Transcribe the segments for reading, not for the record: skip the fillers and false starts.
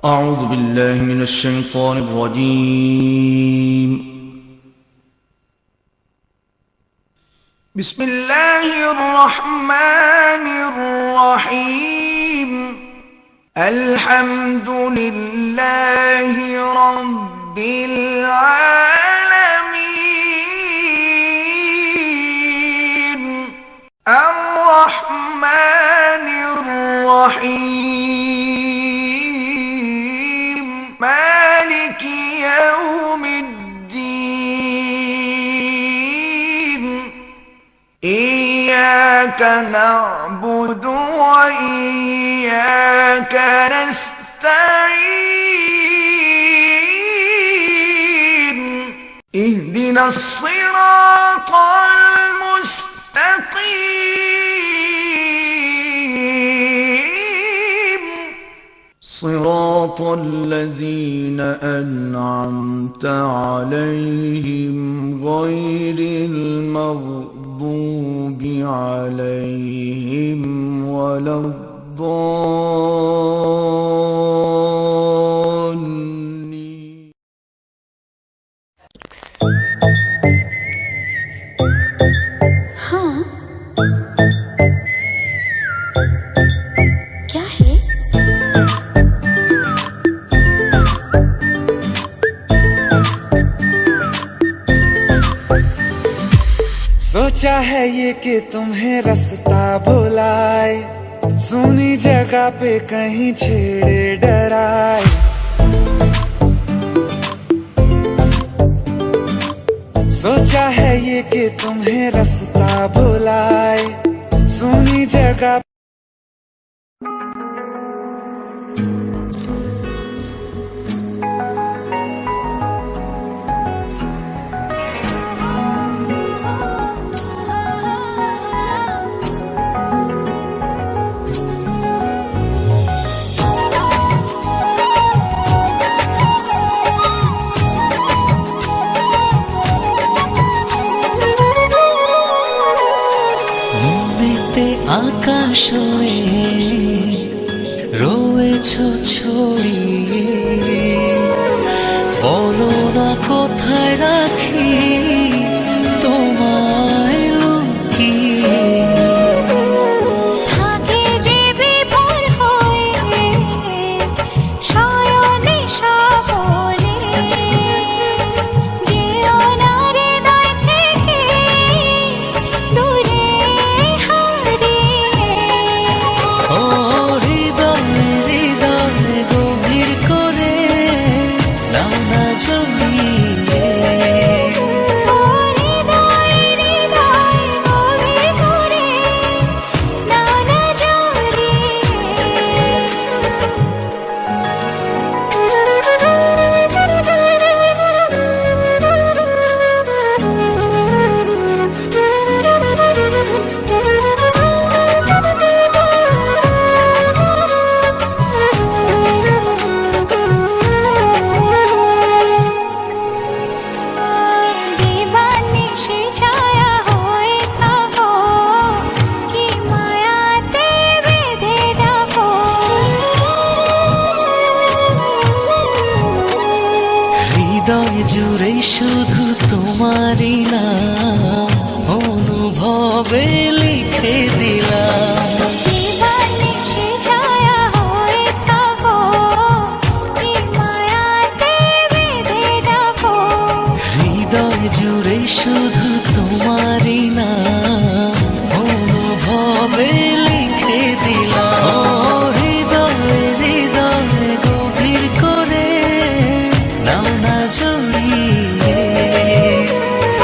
أعوذ بالله من الشيطان الرجيم. بسم الله الرحمن الرحيم. الحمد لله رب العالمين الرحمن الرحيم مالك يوم الدين. إياك نعبد وإياك نستعين. اهدنا الصراط المستقيم صراط الذين أنعمت عليهم غير المغضوب عليهم ولا الضالين. हाँ, क्या है? सोचा है ये कि तुम्हें रास्ता भुलाए, सुनी जगह पे कहीं छेड़े डराए। सोचा है ये कि तुम्हें रास्ता भुलाए, सुनी जगह আকাশ হয়ে রয়েছ ছড়িয়ে, বলো না কোথায় রাখি তোমায় লুকিয়ে। থাকে যে বিভোর হয়ে শয়নে স্বপনে, যেও না হৃদয় থেকে দূরে হারিয়ে। ও হৃদয় হৃদয় গভীর করে নাও না জড়িয়ে। ও হৃদয় হৃদয় গভীর করে নাও না দিবানিশি ছায়া হয়ে থাকো, কি মায়াতে বেঁধে রাখো। হৃদয় জুড়ে শুধু তোমারই নাম অনুভবে লিখে দিলাম। দিবানিশি ছায়া হয়ে থাকো, কি মায়াতে বেঁধে রাখো। হৃদয় জুড়ে শুধু তোমারই নাম অনুভবে লিখে দিলাম। ও হৃদয় হৃদয় গভীর করে নাও না জড়িয়ে।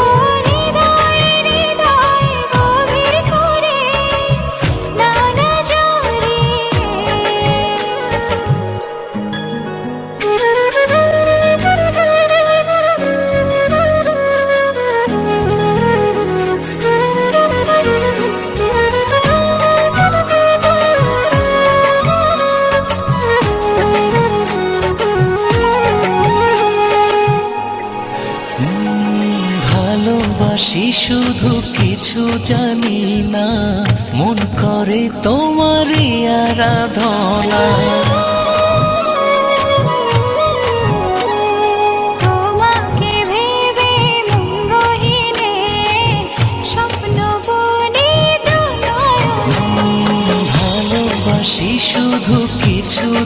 ও হৃদয় হৃদয় গভীর করে নাও না ভালোবাসি শুধু কিছু জানি না, মন করে তোমারই আরাধনা।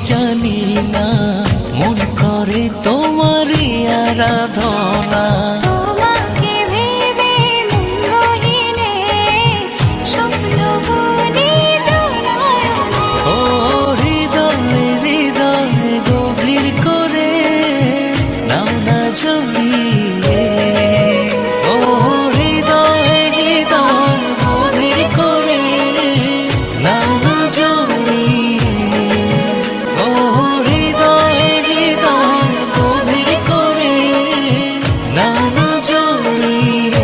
জানি না মন করে তোমারই আরাধনা তোমাকে ভেবে মন গহীনে স্বপ্ন বুনি দোলায়নে ও হৃদয়ে হৃদয়ে গভীর করে নাও না জড়িয়ে ও হৃদয়ে হৃদয়ে গভীর করে নাও না জড়িয়ে ও হৃদয়ে হৃদয়ে গভীর করে নাও না জড়িয়ে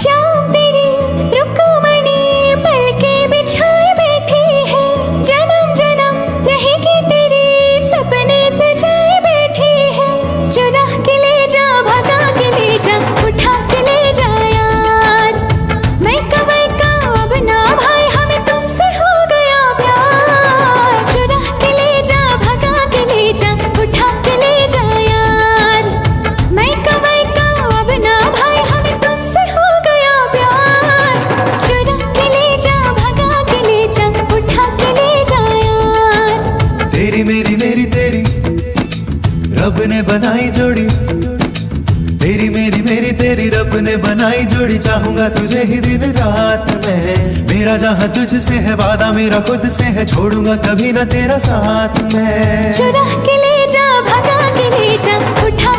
शाम तेरी रुकमणी पलके बिछाए बैठी है जन्म जन्म रहेगी तेरे सपने सजाए बैठी है चुरा के ले जा भगा के ले जा उठा के ले जा यार मैं कवई का अब ना भाई हमें तुमसे हो गया प्यार चुरा के ले जा भगा के ले जा उठा के ले जा यार मैं कवई का अब ना भाई हमें तुमसे हो गया प्यार चुरा के ले जा भगा के ले जा उठा के ले जा यार तेरी मेरी मेरी तेरी रब ने बनाई जोड़ी तेरी मेरी मेरी तेरी रब ने बनाई जोड़ी चाहूंगा तुझे ही दिन रात में मेरा जहां तुझसे है वादा मेरा खुद से है छोड़ूंगा कभी ना तेरा साथ मैं चुरा के ले जा भगा के ले जा उठा